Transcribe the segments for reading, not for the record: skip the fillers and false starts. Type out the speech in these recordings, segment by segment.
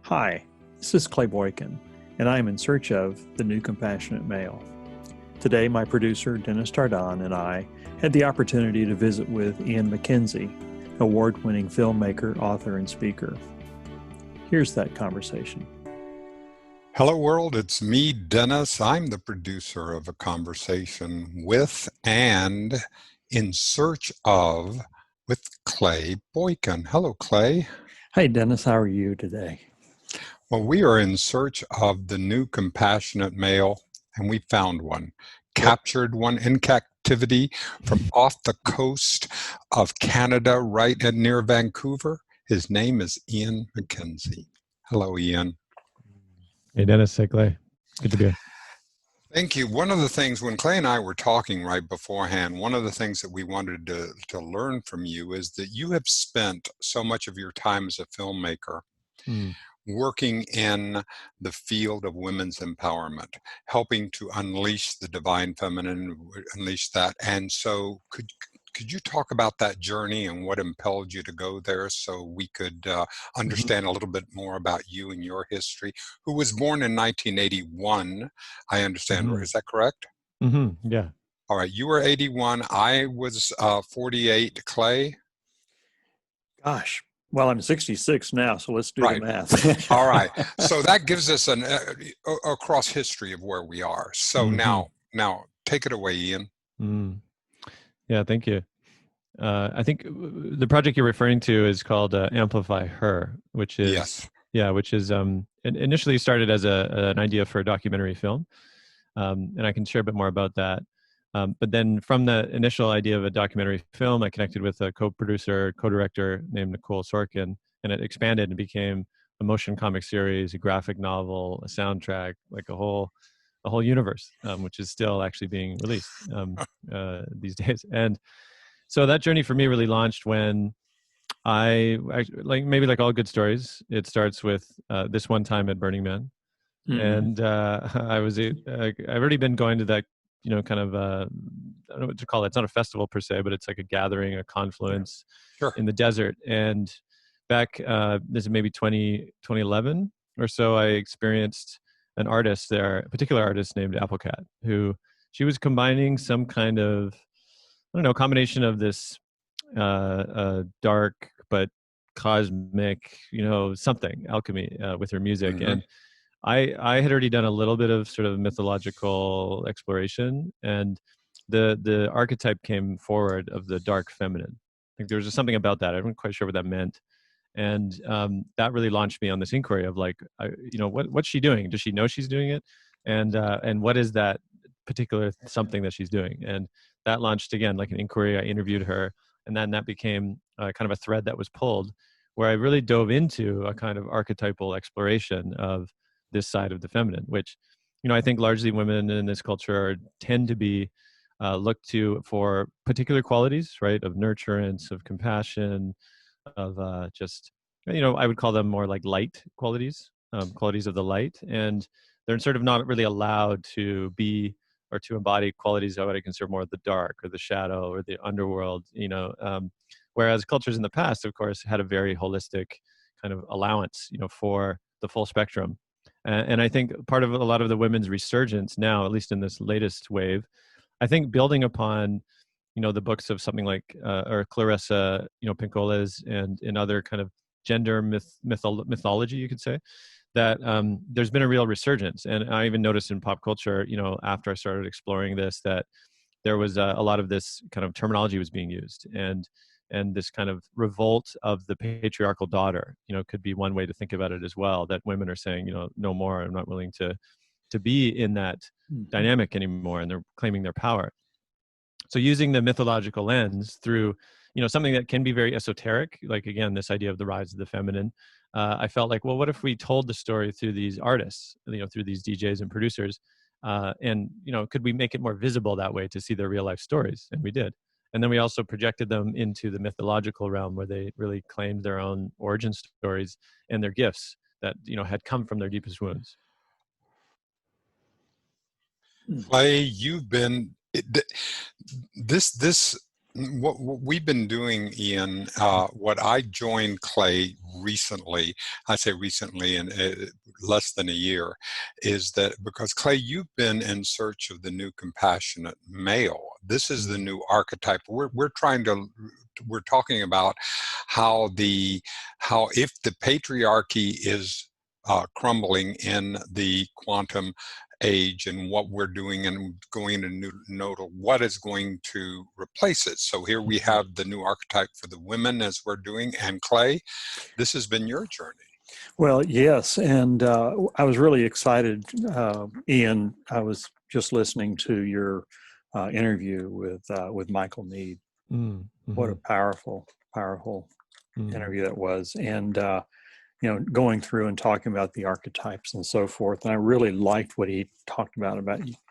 Hi, this is Clay Boykin, and I am in search of the new compassionate male. Today, my producer, Dennis Tardan, and I had the opportunity to visit with Ian MacKenzie, award-winning filmmaker, author, and speaker. Here's that conversation. Hello world, it's me, Dennis. I'm the producer of A Conversation with and in search of with Clay Boykin. Hello, Clay. Hey, Dennis, how are you today? Well, we are in search of the new compassionate male, and we found one. Captured one in captivity from off the coast of Canada, right near Vancouver. His name is Ian MacKenzie. Hello, Ian. Hey, Dennis. Hey, Clay. Good to be here. Thank you. One of the things, when Clay and I were talking right beforehand, one of the things that we wanted to learn from you is that you have spent so much of your time as a filmmaker working in the field of women's empowerment, helping to unleash the divine feminine, unleash that. And so could you talk about that journey and what impelled you to go there so we could understand a little bit more about you and your history, who was born in 1981, I understand. Is that correct? Yeah. All right. You were 81. I was 48. Clay? Gosh, well, I'm 66 now, so let's do the math. All right. So that gives us a cross history of where we are. So now take it away, Ian. Yeah, thank you. I think the project you're referring to is called Amplify Her, which is initially started as an idea for a documentary film, and I can share a bit more about that. But then from the initial idea of a documentary film, I connected with a co-producer, co-director named Nicole Sorkin, and it expanded and became a motion comic series, a graphic novel, a soundtrack, like a whole universe, which is still actually being released these days. And so that journey for me really launched when I like all good stories, it starts with this one time at Burning Man. And I've already been going to that, kind of, I don't know what to call it. It's not a festival per se, but it's like a gathering, a confluence in the desert. And back, this is maybe 2011 or so, I experienced an artist there, a particular artist named Applecat, who she was combining some kind of, I don't know, combination of this dark but cosmic, something, alchemy with her music. And I had already done a little bit of sort of mythological exploration, and the archetype came forward of the dark feminine. I think there was just something about that. I wasn't quite sure what that meant. And that really launched me on this inquiry of like, what's she doing? Does she know she's doing it? And what is that particular something that she's doing? And that launched, again, like an inquiry. I interviewed her, and then that became kind of a thread that was pulled, where I really dove into a kind of archetypal exploration of this side of the feminine, which, I think largely women in this culture tend to be looked to for particular qualities, right? Of nurturance, of compassion, of just, I would call them more like light qualities, qualities of the light. And they're sort of not really allowed to be or to embody qualities of what I consider more of the dark or the shadow or the underworld, whereas cultures in the past, of course, had a very holistic kind of allowance, for the full spectrum. And I think part of a lot of the women's resurgence now, at least in this latest wave, I think building upon, the books of something like, or Clarissa, Pincola's and in other kind of gender mythology, you could say, that there's been a real resurgence. And I even noticed in pop culture, after I started exploring this, that there was a lot of this kind of terminology was being used. And this kind of revolt of the patriarchal daughter, could be one way to think about it as well, that women are saying, no more, I'm not willing to be in that dynamic anymore, and they're claiming their power. So using the mythological lens through, something that can be very esoteric, like, again, this idea of the rise of the feminine, I felt like, well, what if we told the story through these artists, through these DJs and producers, and, could we make it more visible that way to see their real life stories? And we did. And then we also projected them into the mythological realm, where they really claimed their own origin stories and their gifts that, had come from their deepest wounds. Clay, you've been this What we've been doing, Ian, what I joined Clay recently, I say recently in less than a year, is that because Clay, you've been in search of the new compassionate male. This is the new archetype. We're talking about how if the patriarchy is crumbling in the quantum age, and what we're doing and going to note what is going to replace it. So here we have the new archetype for the women as we're doing. And Clay, this has been your journey. Well, yes, and I was really excited, Ian. I was just listening to your interview with Michael Mead. Mm-hmm. What a powerful interview that was, and going through and talking about the archetypes and so forth. And I really liked what he talked about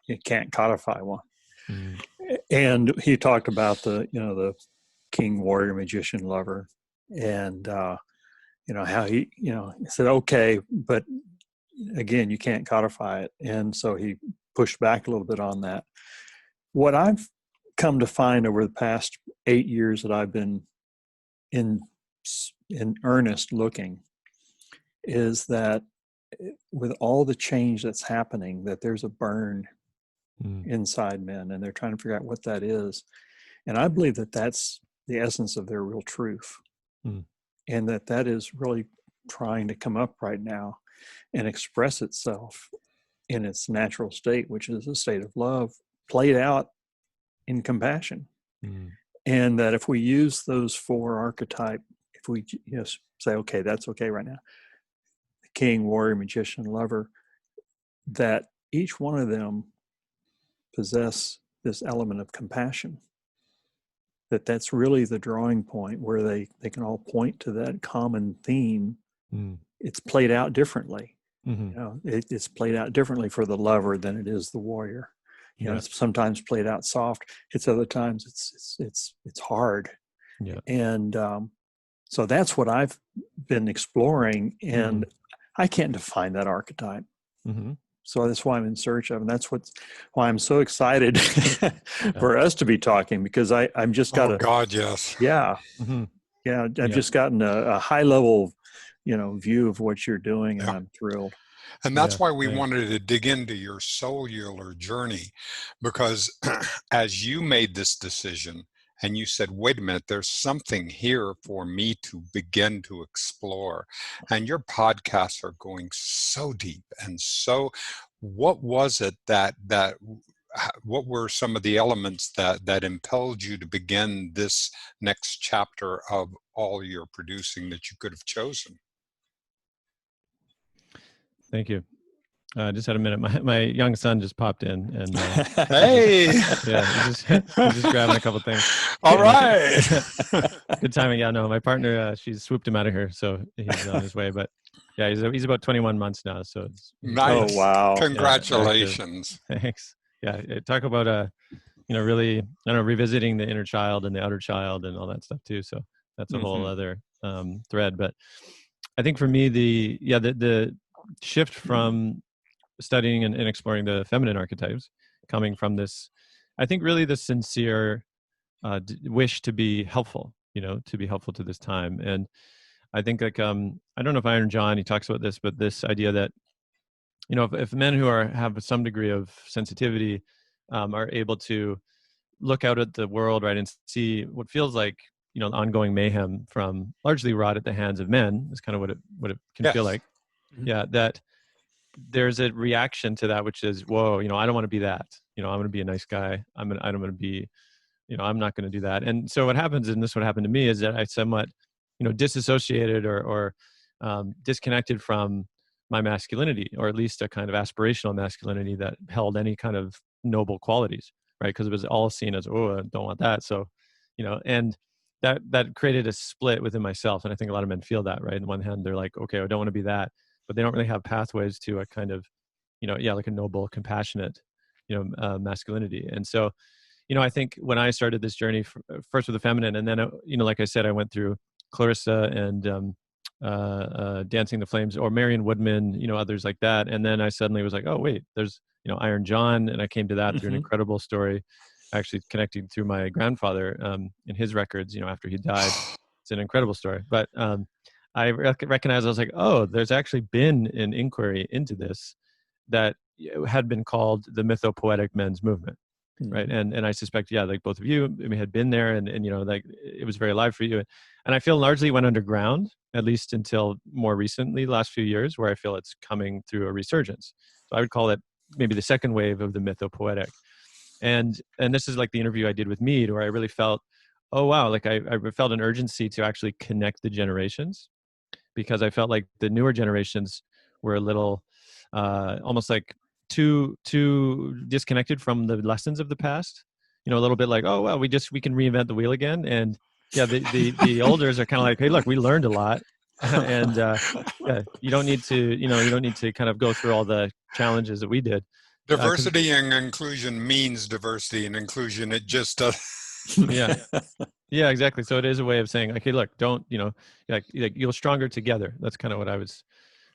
you can't codify one. And he talked about the king, warrior, magician, lover, and how he said, okay, but again, you can't codify it. And so he pushed back a little bit on that. What I've come to find over the past 8 years that I've been in earnest looking is that with all the change that's happening, that there's a burn inside men, and they're trying to figure out what that is. And I believe that that's the essence of their real truth, and that is really trying to come up right now and express itself in its natural state, which is a state of love played out in compassion. And that if we use those 4 archetypes, if we say, okay, that's okay right now, king, warrior, magician, lover, that each one of them possess this element of compassion, that's really the drawing point where they can all point to that common theme. It's played out differently. It's played out differently for the lover than it is the warrior. It's sometimes played out soft. It's other times it's hard. And so that's what I've been exploring, and I can't define that archetype. So that's why I'm in search of, and that's why I'm so excited for us to be talking, because I'm just got Oh God, yes. Yeah. Yeah. I've just gotten a high level, view of what you're doing, and I'm thrilled. And that's why we wanted to dig into your cellular journey, because as you made this decision and you said, wait a minute, there's something here for me to begin to explore. And your podcasts are going so deep. And so what was it what were some of the elements that impelled you to begin this next chapter of all your producing that you could have chosen? Thank you. Just had a minute. My young son just popped in, and hey, he's just grabbing a couple things. All right, good timing. Yeah, no, my partner, she swooped him out of here, so he's on his way. But yeah, he's about 21 months now, so it's nice. Oh wow! Congratulations. Yeah, thanks. Yeah, talk about really, revisiting the inner child and the outer child and all that stuff too. So that's a whole other thread. But I think for me, the shift from studying and exploring the feminine archetypes, coming from this, I think really the sincere wish to be helpful, to be helpful to this time. And I think I don't know if Iron John, he talks about this, but this idea that, if men who have some degree of sensitivity are able to look out at the world, right, and see what feels like, ongoing mayhem from largely wrought at the hands of men, is kind of what it can feel like. Yeah, that there's a reaction to that, which is, whoa, I don't want to be that. I'm going to be a nice guy. I'm going to be, I'm not going to do that. And so what happens, and this what happened to me, is that I somewhat, disassociated or disconnected from my masculinity, or at least a kind of aspirational masculinity that held any kind of noble qualities, right? Because it was all seen as, oh, I don't want that. So, and that created a split within myself. And I think a lot of men feel that, right? On one hand, they're like, okay, I don't want to be that, but they don't really have pathways to a kind of, like a noble, compassionate, masculinity. And so, I think when I started this journey, first with the feminine, and then, like I said, I went through Clarissa and Dancing the Flames, or Marion Woodman, others like that. And then I suddenly was like, oh, wait, there's, Iron John. And I came to that through an incredible story. actually connecting through my grandfather in his records, after he died. It's an incredible story. But I recognized, I was like, oh, there's actually been an inquiry into this that had been called the mythopoetic men's movement. Right. And I suspect, like both of you had been there and like it was very alive for you. And I feel largely went underground, at least until more recently, the last few years, where I feel it's coming through a resurgence. So I would call it maybe the second wave of the mythopoetic. And this is like the interview I did with Mead, where I really felt, oh, wow, like I felt an urgency to actually connect the generations, because I felt like the newer generations were a little almost like too disconnected from the lessons of the past. A little bit like, oh well, we can reinvent the wheel again. And the elders are kind of like, hey, look, we learned a lot, and you don't need to kind of go through all the challenges that we did. Diversity and inclusion means diversity and inclusion. It just does. Yeah, exactly. So it is a way of saying, okay, look, don't, like you're stronger together. That's kind of what I was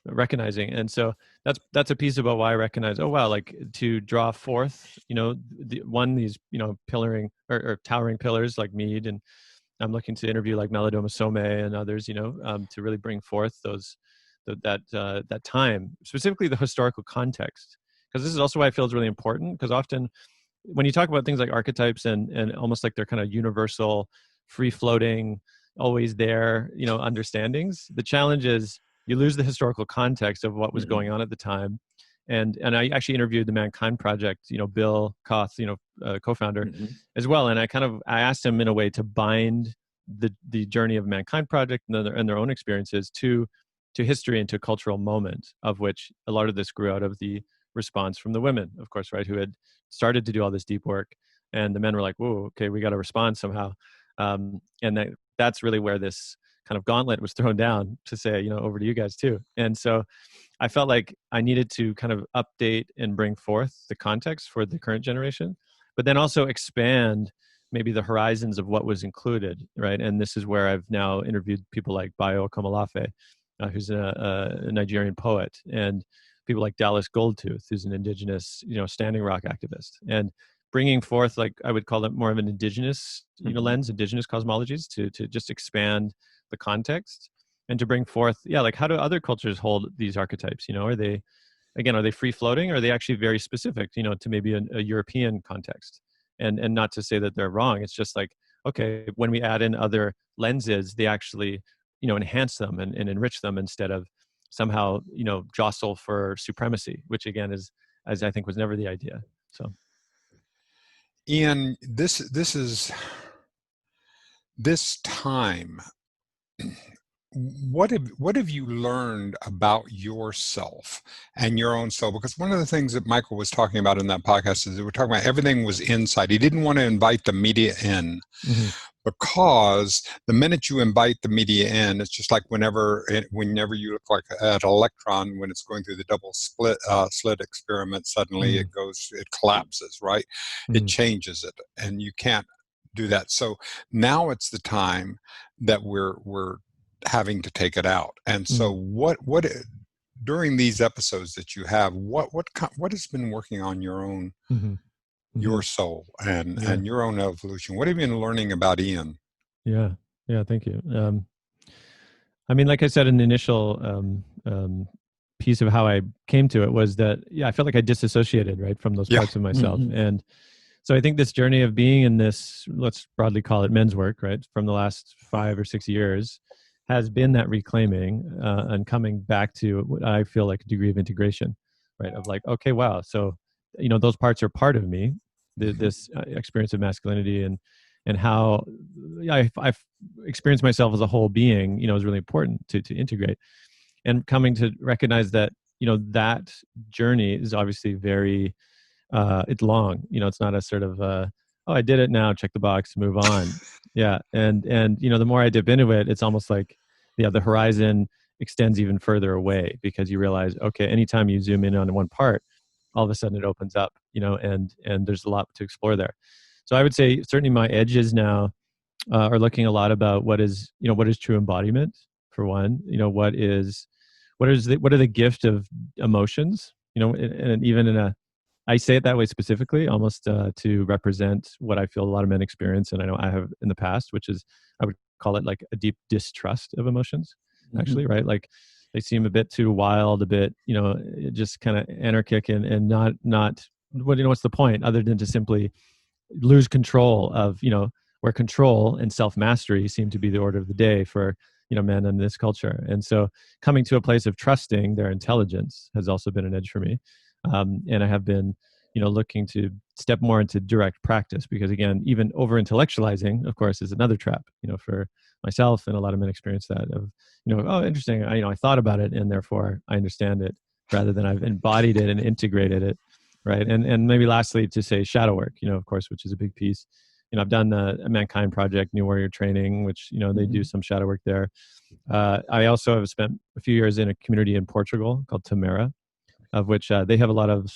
recognizing. And so that's a piece about why I recognize, oh wow, like to draw forth, these pillaring or towering pillars like Mead, and I'm looking to interview like Malidoma Some and others, to really bring forth that time, specifically the historical context, because this is also why I feel is really important, because often when you talk about things like archetypes and almost like they're kind of universal, free floating, always there, understandings, the challenge is you lose the historical context of what was going on at the time. And I actually interviewed the Mankind Project, Bill Koth, co-founder as well. And I asked him in a way to bind the journey of Mankind Project and their own experiences to history and to cultural moment, of which a lot of this grew out of the response from the women, of course, right, who had started to do all this deep work. And the men were like, whoa, okay, we got to respond somehow. And that's really where this kind of gauntlet was thrown down to say, over to you guys too. And so I felt like I needed to kind of update and bring forth the context for the current generation, but then also expand maybe the horizons of what was included, right? And this is where I've now interviewed people like Bayo Komolafe, who's a Nigerian poet, and people like Dallas Goldtooth, who's an indigenous, Standing Rock activist, and bringing forth, like I would call it more of an indigenous, lens, indigenous cosmologies to just expand the context and to bring forth, like how do other cultures hold these archetypes? Are they free floating, or are they actually very specific, to maybe a European context? And not to say that they're wrong. It's just like, okay, when we add in other lenses, they actually, enhance them and enrich them instead of somehow, jostle for supremacy, which again is, as I think was never the idea. So. Ian, this time, what have you learned about yourself and your own soul? Because one of the things that Michael was talking about in that podcast is that we're talking about everything was inside. He didn't want to invite the media in, because the minute you invite the media in, it's just like whenever you look like an electron when it's going through the double slit experiment, suddenly it collapses, right? It changes it, and you can't do that. So now it's the time that we're having to take it out. And so what during these episodes that you have, what has been working on your own your soul and your own evolution? What have you been learning about Ian? Yeah, thank you. I mean, like I said in the initial piece of how I came to it was that I felt like I disassociated, right, from those parts of myself. And so I think this journey of being in this, let's broadly call it men's work, right, from the last 5 or 6 years, has been that reclaiming and coming back to what I feel like a degree of integration, right? Of like, okay, wow. So, those parts are part of me, this experience of masculinity and how I've experienced myself as a whole being, is really important to integrate, and coming to recognize that, that journey is obviously very, it's long, it's not a sort of, oh, I did it now, check the box, move on. And the more I dip into it, it's almost like, the horizon extends even further away, because you realize, okay, anytime you zoom in on one part, all of a sudden it opens up, and there's a lot to explore there. So I would say certainly my edges now are looking a lot about what is true embodiment, for one, what are the gift of emotions, and even in I say it that way specifically, almost to represent what I feel a lot of men experience, and I know I have in the past, which is, I would call it like a deep distrust of emotions, actually, right? Like they seem a bit too wild, a bit, just kind of anarchic and not what's the point other than to simply lose control of, where control and self-mastery seem to be the order of the day for, men in this culture. And so coming to a place of trusting their intelligence has also been an edge for me. And I have been, looking to step more into direct practice, because again, even over intellectualizing, of course, is another trap, for myself, and a lot of men experience that of, oh, interesting. I thought about it and therefore I understand it, rather than I've embodied it and integrated it. Right. And maybe lastly, to say shadow work, of course, which is a big piece. I've done the Mankind Project, New Warrior Training, which, they do some shadow work there. I also have spent a few years in a community in Portugal called Tamara, of which they have a lot of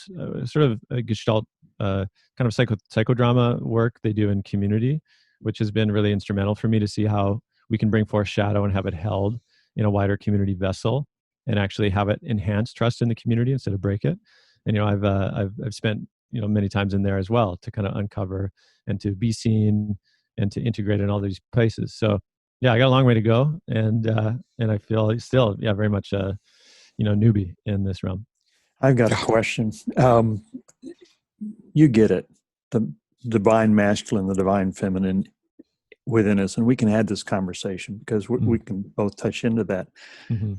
sort of Gestalt kind of psychodrama work they do in community, which has been really instrumental for me to see how we can bring forth shadow and have it held in a wider community vessel and actually have it enhance trust in the community instead of break it. And, I've spent, many times in there as well to kind of uncover and to be seen and to integrate in all these places. So yeah, I got a long way to go. And I feel still, very much a, newbie in this realm. I've got a question. You get it. The divine masculine, the divine feminine within us. And we can have this conversation because we can both touch into that. Mm-hmm.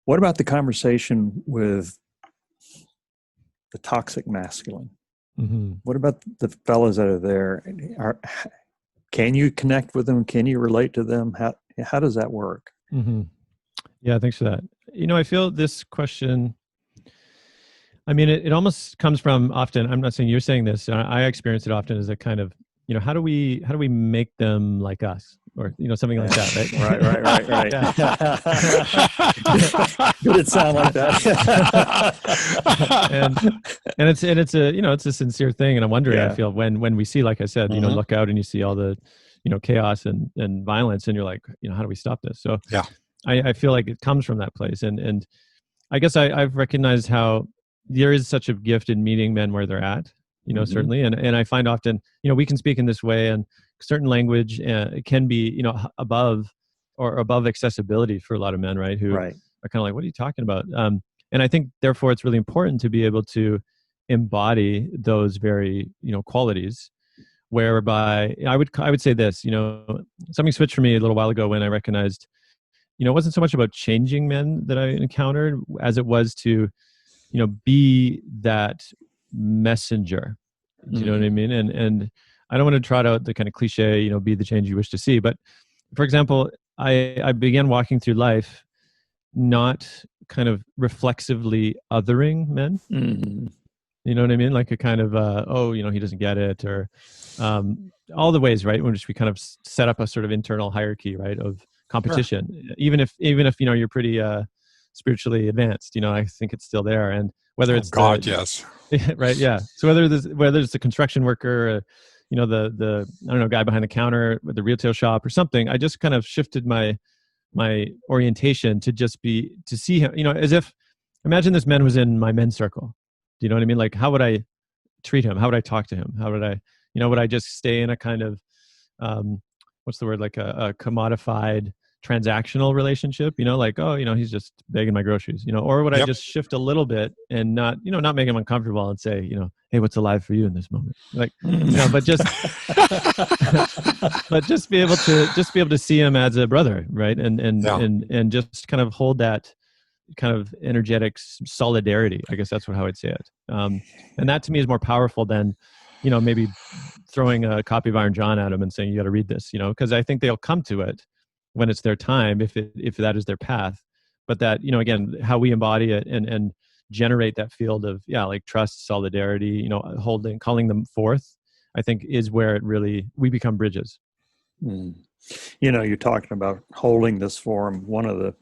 What about the conversation with the toxic masculine? Mm-hmm. What about the fellas that are there? Can you connect with them? Can you relate to them? How does that work? Mm-hmm. Yeah, thanks for that. I feel this question, it almost comes from often, I'm not saying you're saying this, I experience it often as a kind of, how do we make them like us? Or, something like that, right. Did it sound like that? and it's a, it's a sincere thing. And I'm wondering, I feel when we see, like I said, look out and you see all the, chaos and violence, and you're like, how do we stop this? So yeah, I feel like it comes from that place. And I guess I've recognized how there is such a gift in meeting men where they're at, certainly. And I find often, we can speak in this way, and certain language can be, above accessibility for a lot of men, right? Who are kind of like, what are you talking about? And I think, therefore, it's really important to be able to embody those very, qualities, whereby I would say this, something switched for me a little while ago when I recognized, it wasn't so much about changing men that I encountered as it was to, be that messenger. Do you know what I mean? And I don't want to trot out the kind of cliche, be the change you wish to see. But for example, I began walking through life not kind of reflexively othering men. Mm-hmm. You know what I mean? Like a kind of, he doesn't get it, or all the ways, right, in which we kind of set up a sort of internal hierarchy, right, of competition. Sure. Even if you're pretty spiritually advanced, I think it's still there. And whether it's yes. Right. Yeah. So whether it's the construction worker, the I don't know, guy behind the counter with the retail shop or something, I just kind of shifted my orientation to just to see him, as if, imagine this man was in my men's circle. Do you know what I mean? Like, how would I treat him? How would I talk to him? How would I, would I just stay in a kind of, what's the word? Like a commodified transactional relationship, like, he's just begging my groceries, or would I just shift a little bit and not make him uncomfortable and say, hey, what's alive for you in this moment? Like, but just, but just be able to see him as a brother, right? And just kind of hold that kind of energetic solidarity. I guess that's how I'd say it. And that to me is more powerful than, maybe throwing a copy of Iron John at him and saying, you got to read this, because I think they'll come to it when it's their time, if that is their path. But that, again, how we embody it and generate that field of, like trust, solidarity, calling them forth, I think is where we become bridges. You're talking about holding this form. One of the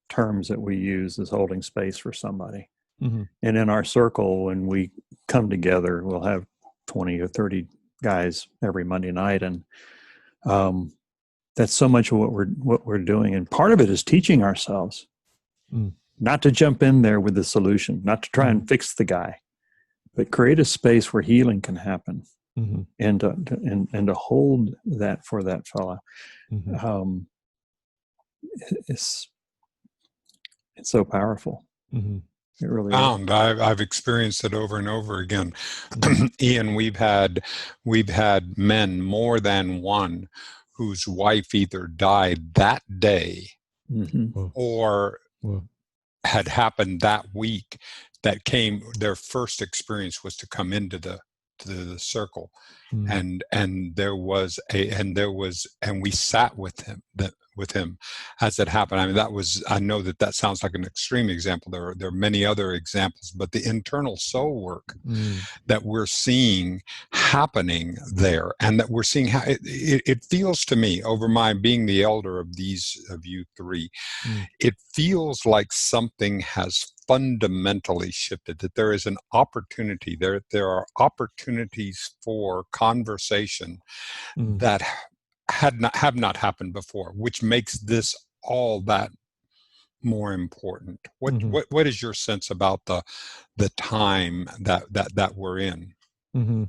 terms that we use is holding space for somebody. Mm-hmm. And in our circle, when we come together, we'll have 20 or 30 guys every Monday night. And that's so much of what we're doing. And part of it is teaching ourselves not to jump in there with the solution, not to try and fix the guy, but create a space where healing can happen, Mm-hmm. and to hold that for that fella. Mm-hmm. It's so powerful. Mm-hmm. It really Found. I've experienced it over and over again. Mm-hmm. Ian, we've had men, more than one, whose wife either died that day Mm-hmm. or Whoa. had happened that week, that came, their first experience was to come into the circle. Mm-hmm. And we sat with him as it happened. I mean, I know that sounds like an extreme example. There are many other examples, but the internal soul work that we're seeing happening there, and that we're seeing how it feels to me, over my being the elder of you three, it feels like something has fundamentally shifted, that there is an opportunity there are opportunities for conversation that have not happened before, which makes this all that more important. What is your sense about the time that we're in? Mm-hmm.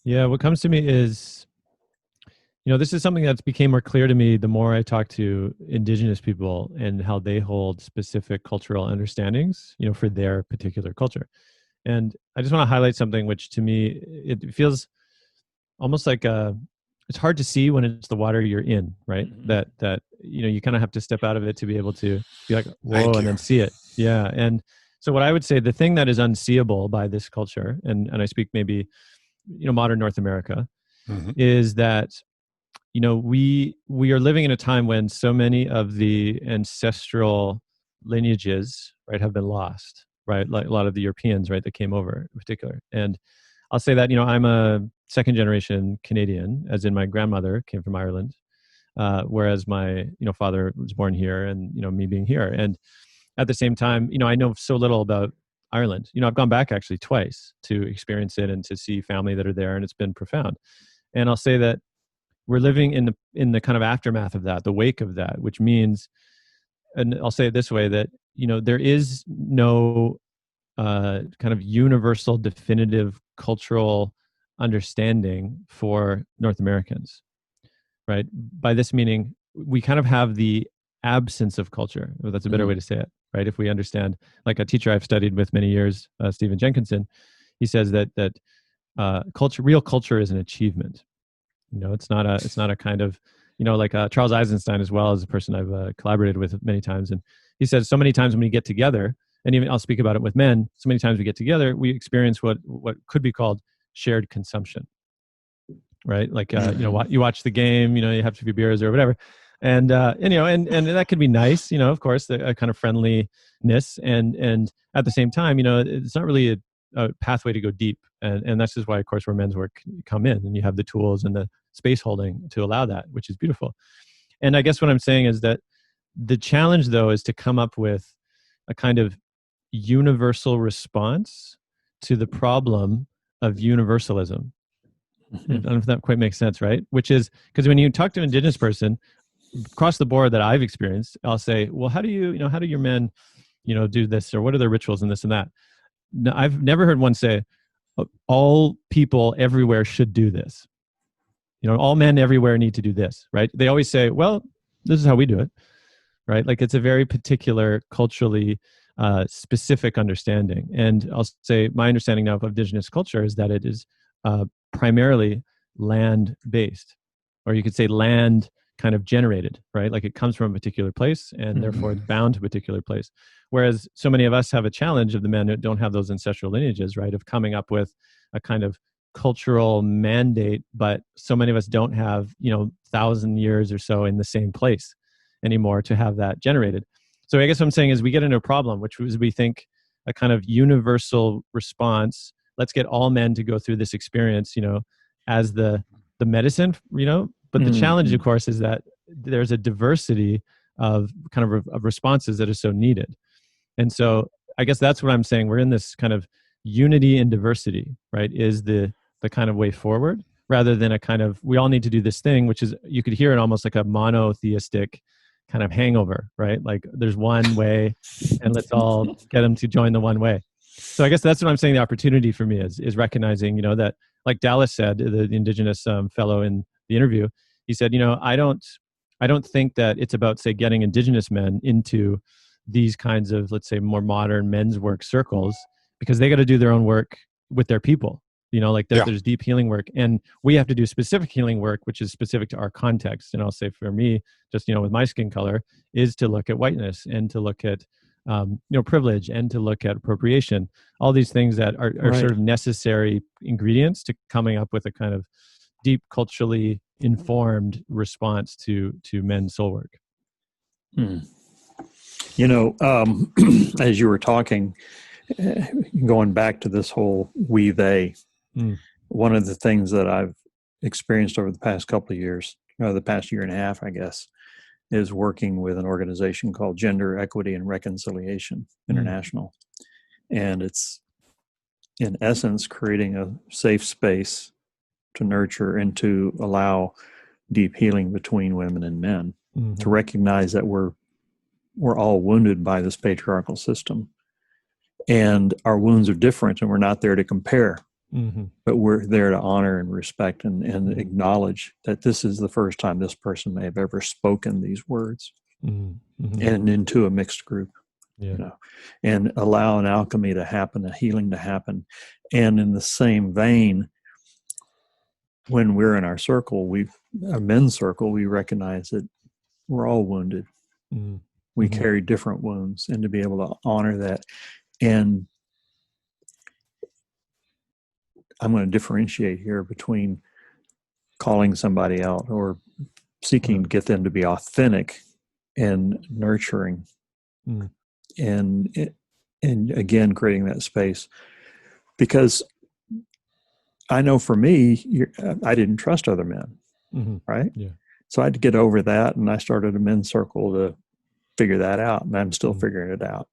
Yeah, what comes to me is, this is something that's became more clear to me the more I talk to Indigenous people and how they hold specific cultural understandings, for their particular culture. And I just want to highlight something which, to me, it feels almost like it's hard to see when it's the water you're in, right? Mm-hmm. That you kind of have to step out of it to be able to be like, whoa, and then see it. Yeah. And so what I would say, the thing that is unseeable by this culture, and I speak maybe, modern North America, is that, we are living in a time when so many of the ancestral lineages, right, have been lost, right? Like a lot of the Europeans, right, that came over in particular. And I'll say that, I'm a second generation Canadian, as in my grandmother came from Ireland, whereas my, father was born here, and, me being here. And at the same time, I know so little about Ireland. I've gone back actually twice to experience it and to see family that are there, and it's been profound. And I'll say that we're living in the kind of aftermath of that, the wake of that, which means, and I'll say it this way, that, there is no kind of universal, definitive cultural understanding for North Americans, right? By this meaning, we kind of have the absence of culture. Well, that's a better way to say it, right? If we understand, like a teacher I've studied with many years, Stephen Jenkinson, he says that real culture is an achievement. It's not a kind of, like Charles Eisenstein as well, as a person I've collaborated with many times. And he says so many times when we get together, and even I'll speak about it with men, so many times we get together, we experience what could be called shared consumption, right? Like, you watch the game, you have a few beers or whatever. And that could be nice, of course, a kind of friendliness. And at the same time, it's not really a pathway to go deep. And that's just why, of course, where men's work come in, and you have the tools and the space holding to allow that, which is beautiful. And I guess what I'm saying is that the challenge, though, is to come up with a kind of universal response to the problem of universalism. I don't know if that quite makes sense, right? Which is, because when you talk to an Indigenous person across the board that I've experienced, I'll say, well, how do your men, do this, or what are their rituals and this and that? No, I've never heard one say, all people everywhere should do this. All men everywhere need to do this, right? They always say, well, this is how we do it, right? Like, it's a very particular, culturally specific understanding. And I'll say my understanding now of Indigenous culture is that it is primarily land-based, or you could say land kind of generated, right? Like, it comes from a particular place, and therefore it's bound to a particular place. Whereas so many of us have a challenge of the men who don't have those ancestral lineages, right? Of coming up with a kind of cultural mandate, but so many of us don't have, 1,000 years or so in the same place anymore to have that generated. So I guess what I'm saying is we get into a problem, which was, we think, a kind of universal response. Let's get all men to go through this experience, as the medicine, But the challenge, of course, is that there's a diversity of kind of responses that are so needed. And so I guess that's what I'm saying. We're in this kind of unity and diversity, right? Is the kind of way forward, rather than a kind of, we all need to do this thing, which is, you could hear it almost like a monotheistic kind of hangover, right? Like, there's one way, and let's all get them to join the one way. So I guess that's what I'm saying. The opportunity for me is recognizing, that, like Dallas said, the Indigenous fellow in the interview, he said, I don't think that it's about, say, getting Indigenous men into these kinds of, let's say, more modern men's work circles, because they got to do their own work with their people. There's deep healing work, and we have to do specific healing work, which is specific to our context. And I'll say for me, just, with my skin color, is to look at whiteness and to look at, privilege and to look at appropriation, all these things that are Right. sort of necessary ingredients to coming up with a kind of deep culturally informed response to men's soul work. As you were talking, going back to this whole we, they, one of the things that I've experienced over the past couple of years, or the past year and a half, I guess, is working with an organization called Gender Equity and Reconciliation International. And it's, in essence, creating a safe space to nurture and to allow deep healing between women and men, to recognize that we're all wounded by this patriarchal system. And our wounds are different, and we're not there to compare, but we're there to honor and respect and acknowledge that this is the first time this person may have ever spoken these words, and into a mixed group, and allow an alchemy to happen, a healing to happen. And in the same vein, when we're in our circle, our men's circle, we recognize that we're all wounded. We carry different wounds, and to be able to honor that. And I'm going to differentiate here between calling somebody out or seeking to get them to be authentic and nurturing, and again, creating that space. Because I know for me, I didn't trust other men, right? Yeah. So I had to get over that, and I started a men's circle to figure that out, and I'm still figuring it out.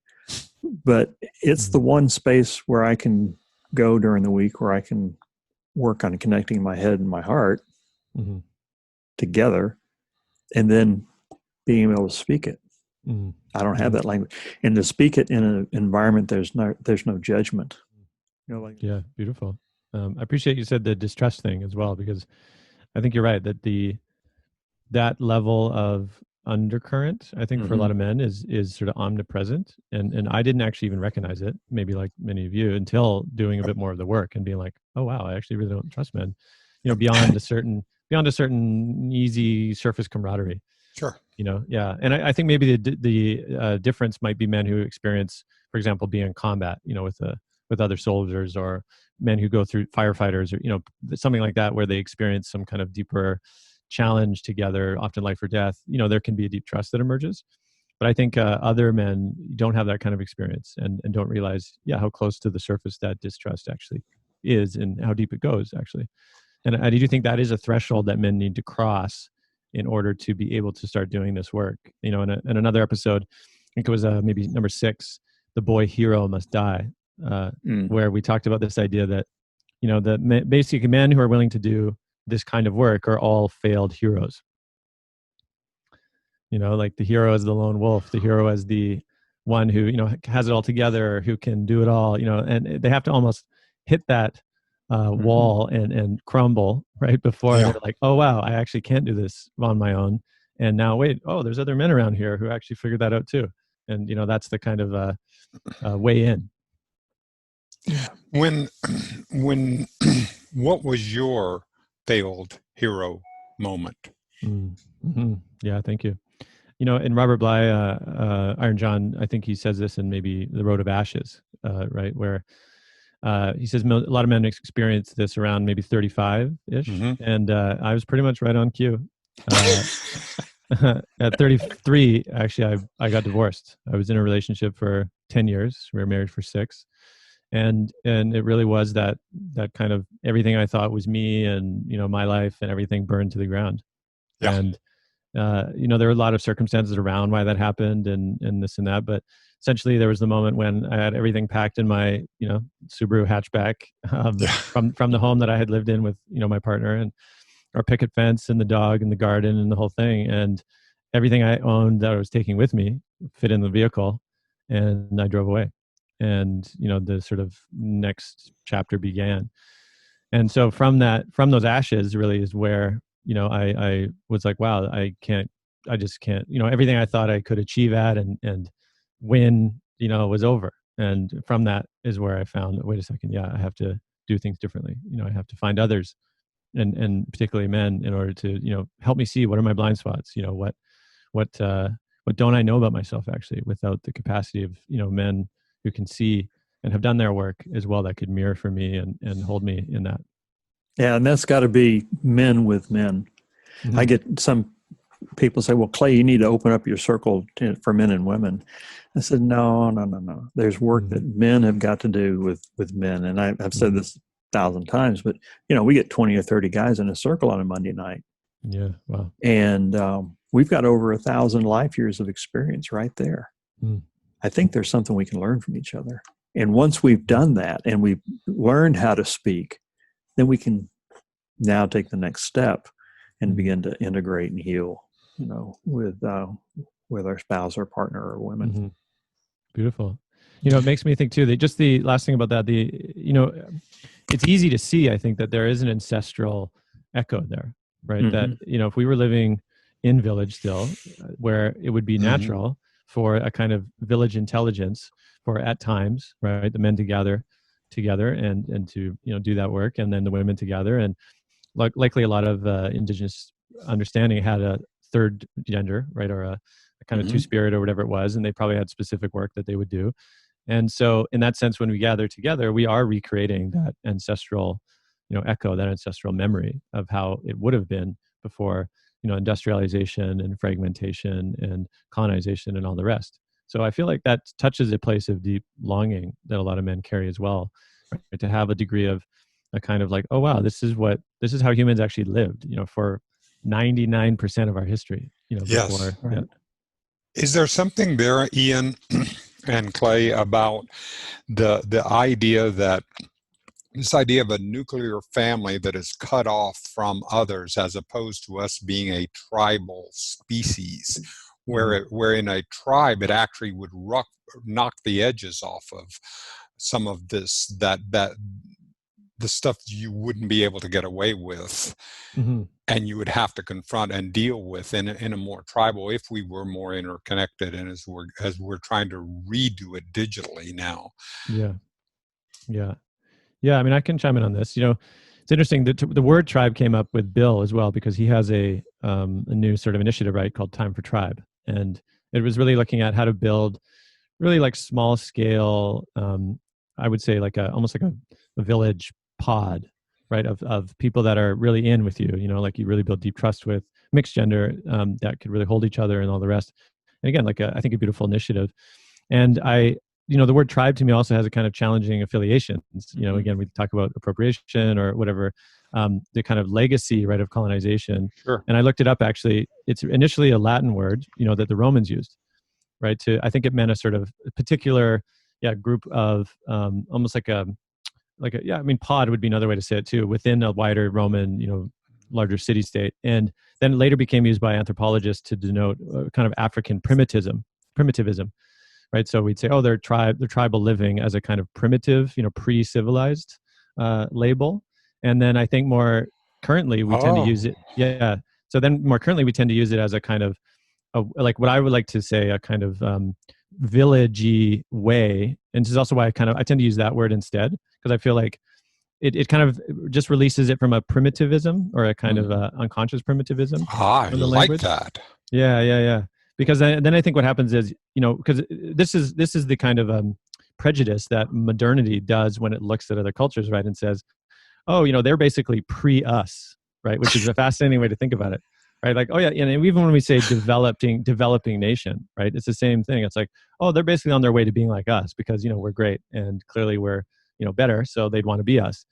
But it's the one space where I can go during the week where I can work on connecting my head and my heart together, and then being able to speak it. I don't have that language, and to speak it in an environment there's no judgment. Yeah, beautiful. I appreciate you said the distrust thing as well, because I think you're right that that level of undercurrent, I think, for a lot of men is sort of omnipresent, and I didn't actually even recognize it, maybe like many of you, until doing a bit more of the work and being like, oh wow, I actually really don't trust men, beyond a certain easy surface camaraderie. Sure. Yeah, and I think maybe the difference might be men who experience, for example, being in combat, with other soldiers, or men who go through firefighters, or something like that, where they experience some kind of deeper challenge together, often life or death. There can be a deep trust that emerges. But I think other men don't have that kind of experience, and don't realize, how close to the surface that distrust actually is, and how deep it goes, actually. And I do think that is a threshold that men need to cross in order to be able to start doing this work. In another episode, I think it was maybe number 6, The Boy Hero Must Die, where we talked about this idea that, basically men who are willing to do this kind of work are all failed heroes. Like the hero is the lone wolf, the hero is the one who, has it all together, who can do it all, and they have to almost hit that wall and crumble right before they're like, oh wow, I actually can't do this on my own. And now wait, there's other men around here who actually figured that out too. And that's the kind of way in. When what was your failed hero moment? Yeah, thank you. In Robert Bly, Iron John, I think he says this in maybe The Road of Ashes, right, where he says a lot of men experience this around maybe 35-ish, and I was pretty much right on cue. At 33, actually, I got divorced. I was in a relationship for 10 years. We were married for 6. And it really was that kind of everything I thought was me and, my life and everything burned to the ground. Yeah. And, there were a lot of circumstances around why that happened and this and that. But essentially there was the moment when I had everything packed in my, Subaru hatchback from the home that I had lived in with, my partner, and our picket fence and the dog and the garden and the whole thing. And everything I owned that I was taking with me fit in the vehicle, and I drove away. and the sort of next chapter began. And so from those ashes really is where I was like, wow, I just can't, everything I thought I could achieve at and win, was over. And from that is where I found, wait a second, yeah, I have to do things differently. I have to find others, and particularly men, in order to help me see what are my blind spots. What don't I know about myself actually, without the capacity of men who can see and have done their work as well, that could mirror for me and hold me in that. Yeah, and that's got to be men with men. Mm-hmm. I get some people say, well, Clay, you need to open up your circle for men and women. I said, no. There's work that men have got to do with men. And I've said this 1,000 times, but, we get 20 or 30 guys in a circle on a Monday night. Yeah, wow. And we've got over 1,000 life years of experience right there. Mm. I think there's something we can learn from each other. And once we've done that and we've learned how to speak, then we can now take the next step and begin to integrate and heal, with our spouse or partner or women. Mm-hmm. Beautiful. It makes me think too, that just the last thing about that, it's easy to see, I think, that there is an ancestral echo there, right? Mm-hmm. That, if we were living in village still, where it would be natural for a kind of village intelligence for, at times, right, the men to gather together and to, do that work, and then the women together. And likely a lot of indigenous understanding had a third gender, right, or a kind of two-spirit or whatever it was, and they probably had specific work that they would do. And so in that sense, when we gather together, we are recreating that ancestral, echo, that ancestral memory of how it would have been before, industrialization and fragmentation and colonization and all the rest. So I feel like that touches a place of deep longing that a lot of men carry as well, right? To have a degree of a kind of like, oh wow, this is how humans actually lived, for 99% of our history, before. Yes. Yeah. Is there something there, Ian and Clay, about the idea that this idea of a nuclear family that is cut off from others, as opposed to us being a tribal species, where in a tribe it actually would knock the edges off of some of this, that the stuff you wouldn't be able to get away with, and you would have to confront and deal with in a more tribal, if we were more interconnected, and as we're trying to redo it digitally now. Yeah. I mean, I can chime in on this. It's interesting that the word tribe came up with Bill as well, because he has a new sort of initiative, right, called Time for Tribe, and it was really looking at how to build really like small scale, I would say like almost like a village pod, right, of people that are really in with you, like you really build deep trust with, mixed gender, that could really hold each other and all the rest. And again, like I think a beautiful initiative. And the word tribe to me also has a kind of challenging affiliation. Again, we talk about appropriation or whatever, the kind of legacy, right, of colonization. Sure. And I looked it up, actually. It's initially a Latin word, that the Romans used, right? I think it meant a sort of particular, group of, almost pod would be another way to say it too, within a wider Roman, larger city state. And then later became used by anthropologists to denote kind of African primitivism, right? So we'd say, oh, they're tribal living as a kind of primitive, pre-civilized label. And then I think more currently we tend to use it. Yeah. So then more currently we tend to use it as a kind of, like what I would like to say, a kind of villagey way. And this is also why I tend to use that word instead, because I feel like it kind of just releases it from a primitivism, or a kind of unconscious primitivism. I like that. Yeah. Because then I think what happens is, because this is the kind of prejudice that modernity does when it looks at other cultures, right, and says, oh, they're basically pre-us, right, which is a fascinating way to think about it, right? Like, oh yeah, and even when we say developing nation, right, it's the same thing. It's like, oh, they're basically on their way to being like us because we're great and clearly we're better, so they'd want to be us.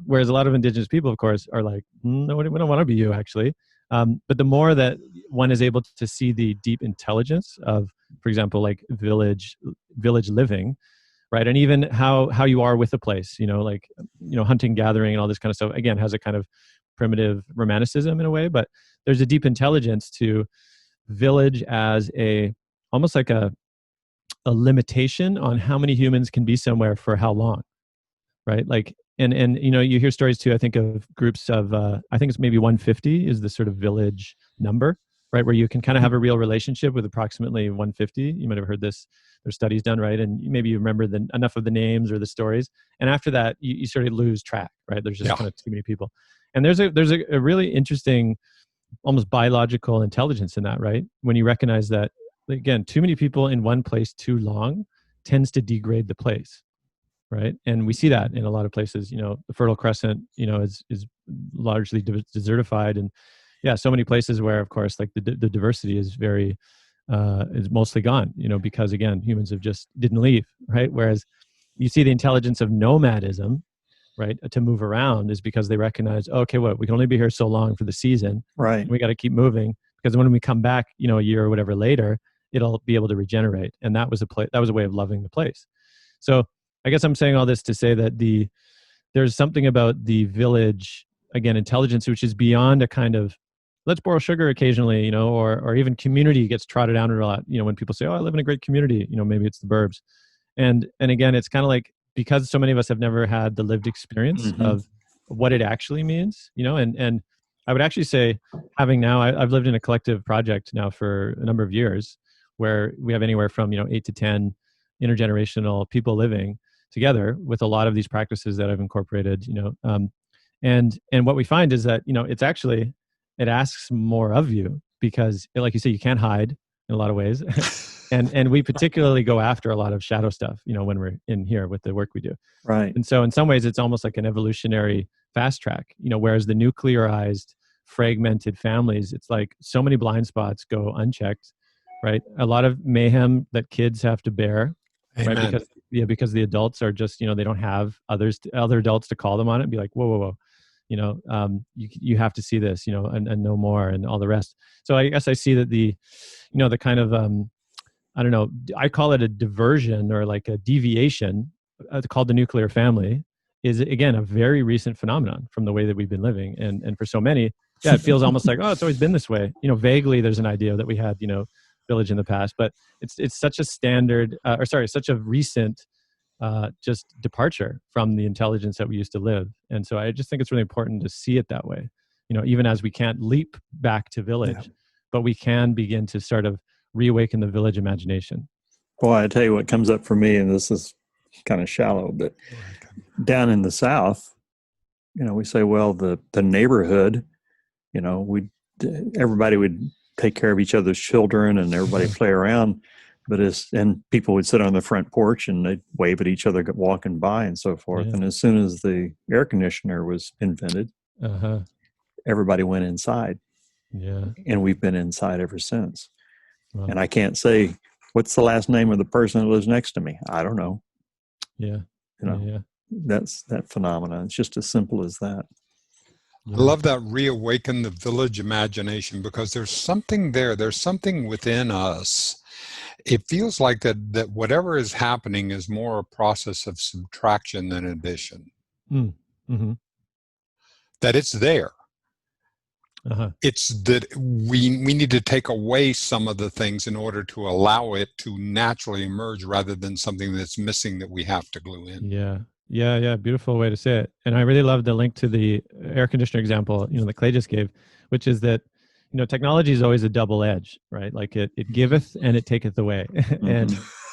Whereas a lot of indigenous people, of course, are like, no, we don't want to be you, actually. But the more that one is able to see the deep intelligence of, for example, like village living, right, and even how you are with the place, hunting, gathering, and all this kind of stuff, again, has a kind of primitive romanticism in a way, but there's a deep intelligence to village as almost like a a limitation on how many humans can be somewhere for how long, right? Like, and you hear stories too. I think of groups of, I think it's maybe 150 is the sort of village number, right? Where you can kind of have a real relationship with approximately 150. You might have heard this. There's studies done, right? And maybe you remember enough of the names or the stories. And after that, you sort of lose track, right? There's just kind of too many people. And there's a really interesting, almost biological intelligence in that, right? When you recognize that, again, too many people in one place too long tends to degrade the place, right? And we see that in a lot of places. The Fertile Crescent, is largely desertified, and so many places where, of course, like the diversity is is mostly gone. Because again, humans have just didn't leave, right? Whereas you see the intelligence of nomadism, right, to move around is because they recognize, okay, we can only be here so long for the season, right? We got to keep moving because when we come back, a year or whatever later, it'll be able to regenerate. And that was a way of loving the place. So I guess I'm saying all this to say that there's something about the village, again, intelligence, which is beyond a kind of let's borrow sugar occasionally, or even community gets trotted down a lot. When people say, oh, I live in a great community, maybe it's the burbs. And again, it's kind of like, because so many of us have never had the lived experience of what it actually means, and I would actually say, having now, I've lived in a collective project now for a number of years where we have anywhere from, 8 to 10 intergenerational people living together with a lot of these practices that I've incorporated, and what we find is that, it's actually, it asks more of you because, like you say, you can't hide in a lot of ways. And we particularly go after a lot of shadow stuff, when we're in here with the work we do. Right. And so in some ways, it's almost like an evolutionary fast track, whereas the nuclearized, fragmented families, it's like so many blind spots go unchecked, right? A lot of mayhem that kids have to bear, Amen. Right? Because the adults are just, they don't have other adults to call them on it and be like, whoa. You have to see this, and know more and all the rest. So I guess I see that the kind of, I don't know, I call it a diversion or like a deviation called the nuclear family is, again, a very recent phenomenon from the way that we've been living. And for so many, it feels almost like, oh, it's always been this way. Vaguely there's an idea that we had, village in the past, but it's such a standard, such a recent just departure from the intelligence that we used to live. And so I just think it's really important to see it that way, even as we can't leap back to village, but we can begin to sort of reawaken the village imagination. Boy, I tell you what comes up for me, and this is kind of shallow, but down in the South, we say, well, the neighborhood, everybody would take care of each other's children and everybody play around, and people would sit on the front porch and they'd wave at each other walking by and so forth. And as soon as the air conditioner was invented, everybody went inside. Yeah. And we've been inside ever since. Wow. And I can't say, what's the last name of the person that lives next to me? I don't know. Yeah. That's that phenomenon. It's just as simple as that. I love that reawaken the village imagination, because there's something there. There's something within us. It feels like that whatever is happening is more a process of subtraction than addition. Mm-hmm. That it's there. It's that we need to take away some of the things in order to allow it to naturally emerge, rather than something that's missing that we have to glue in. Yeah. Beautiful way to say it. And I really love the link to the air conditioner example, that Clay just gave, which is that, technology is always a double edge, right? Like it giveth and it taketh away. and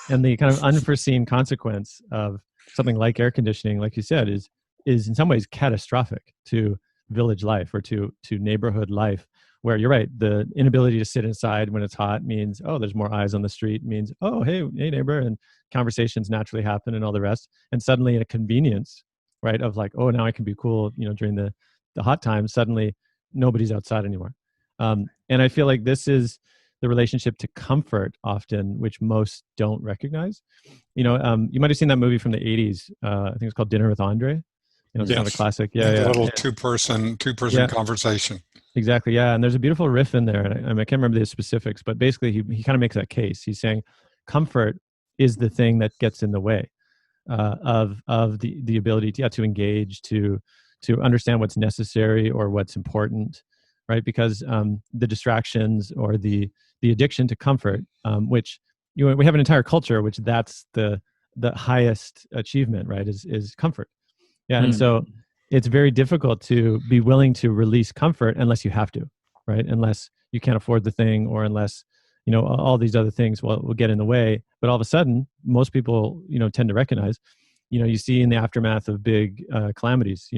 the kind of unforeseen consequence of something like air conditioning, like you said, is in some ways catastrophic to village life or to neighborhood life, where you're right, the inability to sit inside when it's hot means, oh, there's more eyes on the street, means, oh, hey neighbor, and conversations naturally happen and all the rest. And suddenly a convenience, right, of like, oh, now I can be cool, during the hot times, suddenly nobody's outside anymore. And I feel like this is the relationship to comfort often, which most don't recognize. You might have seen that movie from the 80s. I think it's called Dinner with Andre. It's kind of a classic. A little two-person conversation. Exactly. Yeah. And there's a beautiful riff in there. And I can't remember the specifics, but basically he kind of makes that case. He's saying comfort is the thing that gets in the way of the ability to engage, to understand what's necessary or what's important, right? Because the distractions or the addiction to comfort, which we have an entire culture which that's the highest achievement, right? Is comfort. Yeah, and so it's very difficult to be willing to release comfort unless you have to, right? Unless you can't afford the thing, or unless all these other things will get in the way. But all of a sudden, most people tend to recognize, you see in the aftermath of big calamities,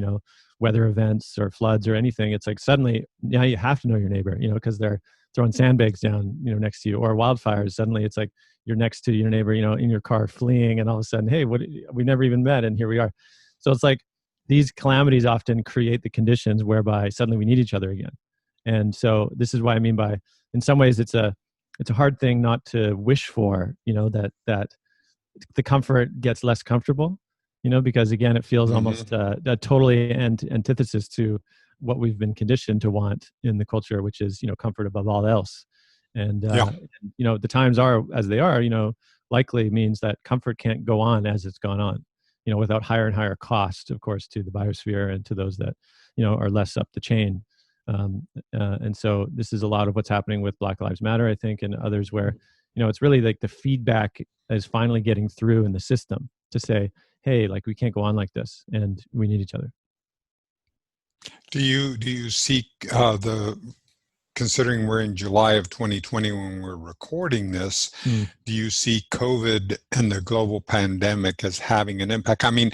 weather events or floods or anything, it's like suddenly now you have to know your neighbor, because they're throwing sandbags down, next to you, or wildfires. Suddenly it's like you're next to your neighbor, in your car fleeing, and all of a sudden, hey, we never even met, and here we are. So it's like these calamities often create the conditions whereby suddenly we need each other again. And so this is why I mean by, in some ways, it's a hard thing not to wish for, that the comfort gets less comfortable, because again, it feels almost a totally antithesis to what we've been conditioned to want in the culture, which is, comfort above all else. And, the times are as they are, likely means that comfort can't go on as it's gone on, without higher and higher cost, of course, to the biosphere and to those that, are less up the chain. And so this is a lot of what's happening with Black Lives Matter, I think, and others where, it's really like the feedback is finally getting through in the system to say, hey, like we can't go on like this and we need each other. Do you seek considering we're in July of 2020 when we're recording this, do you see COVID and the global pandemic as having an impact? I mean,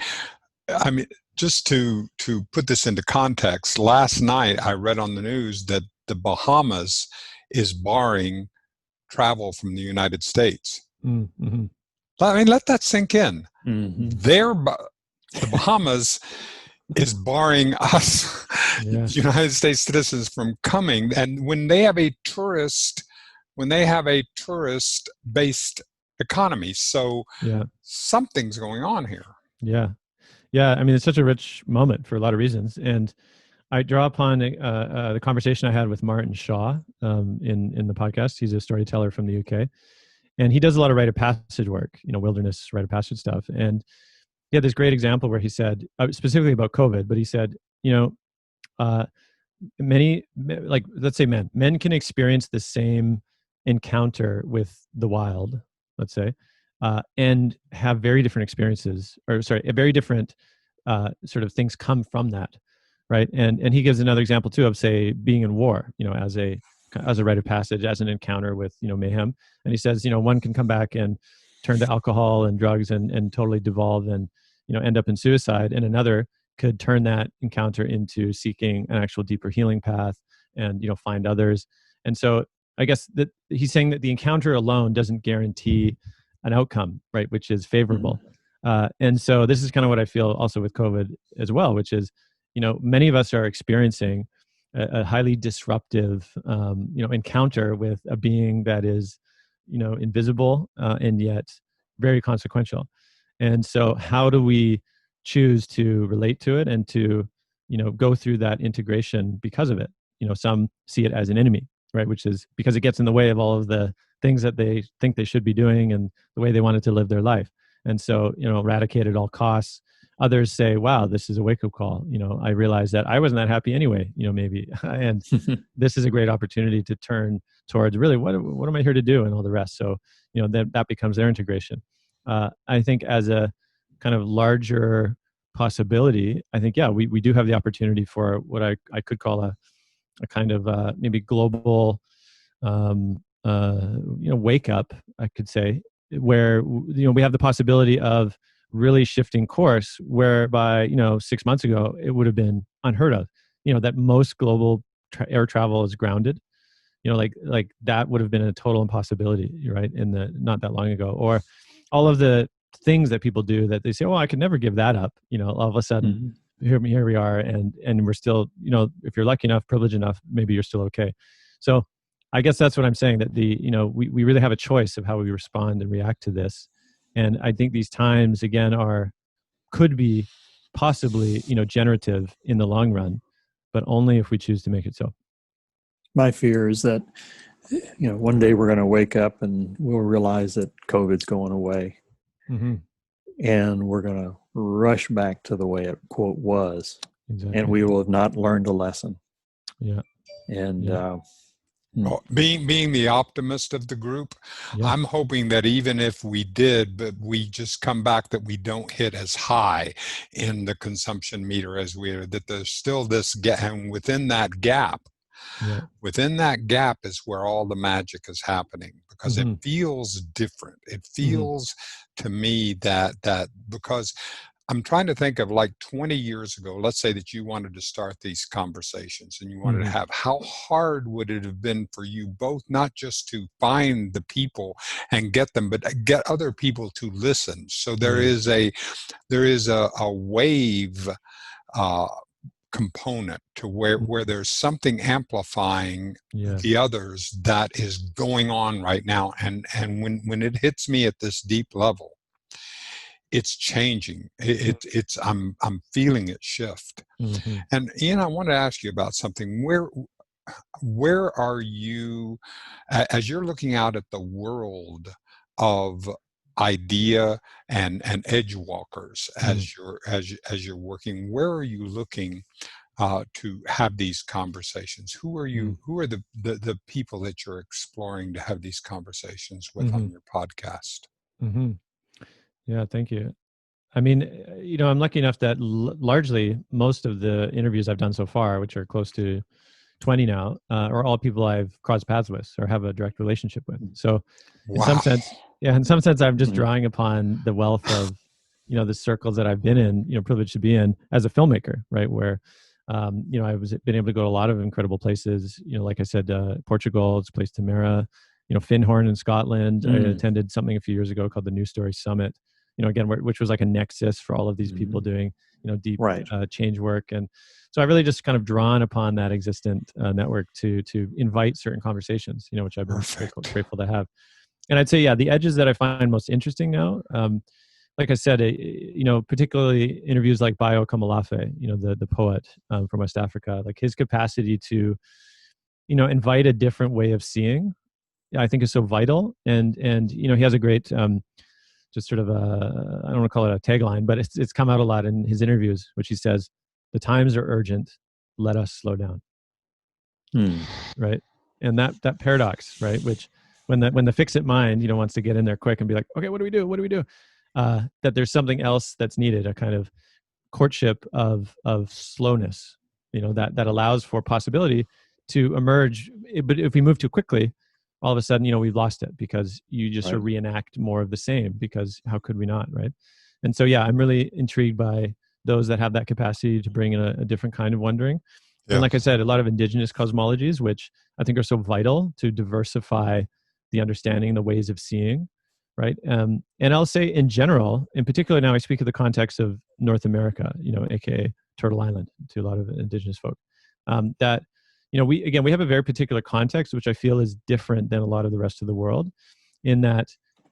just to put this into context, last night I read on the news that the Bahamas is barring travel from the United States. Mm-hmm. I mean, let that sink in. Mm-hmm. The Bahamas is barring us, United States citizens, from coming. And when they have a tourist-based economy, so something's going on here. Yeah. I mean, it's such a rich moment for a lot of reasons. And I draw upon the conversation I had with Martin Shaw in the podcast. He's a storyteller from the UK. And he does a lot of rite of passage work, wilderness rite of passage stuff. And he had this great example where he said, specifically about COVID, but he said, many, like, let's say men can experience the same encounter with the wild, let's say, and have very different experiences, very different sort of things come from that, right? And he gives another example too of, say, being in war, as a rite of passage, as an encounter with, mayhem. And he says, one can come back and turn to alcohol and drugs and totally devolve and, end up in suicide. And another could turn that encounter into seeking an actual deeper healing path and, find others. And so I guess that he's saying that the encounter alone doesn't guarantee an outcome, right, which is favorable. And so this is kind of what I feel also with COVID as well, which is, many of us are experiencing a highly disruptive, encounter with a being that is, invisible and yet very consequential. And so how do we choose to relate to it and to, go through that integration because of it? Some see it as an enemy, right? Which is because it gets in the way of all of the things that they think they should be doing and the way they wanted to live their life. And so, eradicate at all costs. Others say, wow, this is a wake-up call. I realized that I wasn't that happy anyway, maybe. And this is a great opportunity to turn towards really what am I here to do and all the rest. So, that becomes their integration. I think as a kind of larger possibility, I think, we do have the opportunity for what I could call a kind of maybe global, wake up, I could say, where, we have the possibility of really shifting course, whereby, 6 months ago, it would have been unheard of, that most global air travel is grounded, like that would have been a total impossibility, right? Not that long ago, or all of the things that people do that they say, I could never give that up, all of a sudden, here we are. And we're still, if you're lucky enough, privileged enough, maybe you're still okay. So I guess that's what I'm saying, that we really have a choice of how we respond and react to this. And I think these times, again, could be possibly, generative in the long run, but only if we choose to make it so. My fear is that, one day we're going to wake up and we'll realize that COVID's going away. Mm-hmm. And we're going to rush back to the way it, quote, was. Exactly. And we will have not learned a lesson. Yeah. And Well, being the optimist of the group, I'm hoping that even if we did, but we just come back, that we don't hit as high in the consumption meter as we are, that there's still this gap, and within that gap is where all the magic is happening, because it feels different. It feels to me that because I'm trying to think of, like, 20 years ago, let's say that you wanted to start these conversations and you wanted to have, how hard would it have been for you both, not just to find the people and get them, but get other people to listen. So there is a wave component to where there's something amplifying the others that is going on right now. And when it hits me at this deep level, it's changing. I'm feeling it shift. And Ian, I want to ask you about something. Where are you as you're looking out at the world of idea and edge walkers, as you're working? Where are you looking to have these conversations? Who are you? Who are the people that you're exploring to have these conversations with on your podcast? Yeah, thank you. I mean, I'm lucky enough that largely most of the interviews I've done so far, which are close to 20 now, are all people I've crossed paths with or have a direct relationship with. So in some sense, I'm just drawing upon the wealth of, the circles that I've been in, privileged to be in as a filmmaker, right? Where, I been able to go to a lot of incredible places, like I said, Portugal, it's a place, Tamara, Finhorn in Scotland. I attended something a few years ago called the New Story Summit, again, which was like a nexus for all of these people doing, deep change work. And so I really just kind of drawn upon that existent network to invite certain conversations, which I've been grateful to have. And I'd say, the edges that I find most interesting now, like I said, particularly interviews like Bayo Kamalafe, the poet from West Africa, like his capacity to, invite a different way of seeing, I think is so vital. And he has a great, just sort of I don't want to call it a tagline, but it's come out a lot in his interviews, which he says, "The times are urgent. Let us slow down." Right. And that paradox, right? Which when the fix-it mind, wants to get in there quick and be like, okay, what do we do? What do we do? That there's something else that's needed, a kind of courtship of slowness, that allows for possibility to emerge. But if we move too quickly, all of a sudden, we've lost it, because you just sort of reenact more of the same, because how could we not, right? And so, I'm really intrigued by those that have that capacity to bring in a different kind of wondering. And like I said, a lot of indigenous cosmologies, which I think are so vital to diversify the understanding, the ways of seeing, right? And I'll say in general, in particular now I speak of the context of North America, aka Turtle Island, to a lot of indigenous folk, that we have a very particular context, which I feel is different than a lot of the rest of the world, in that,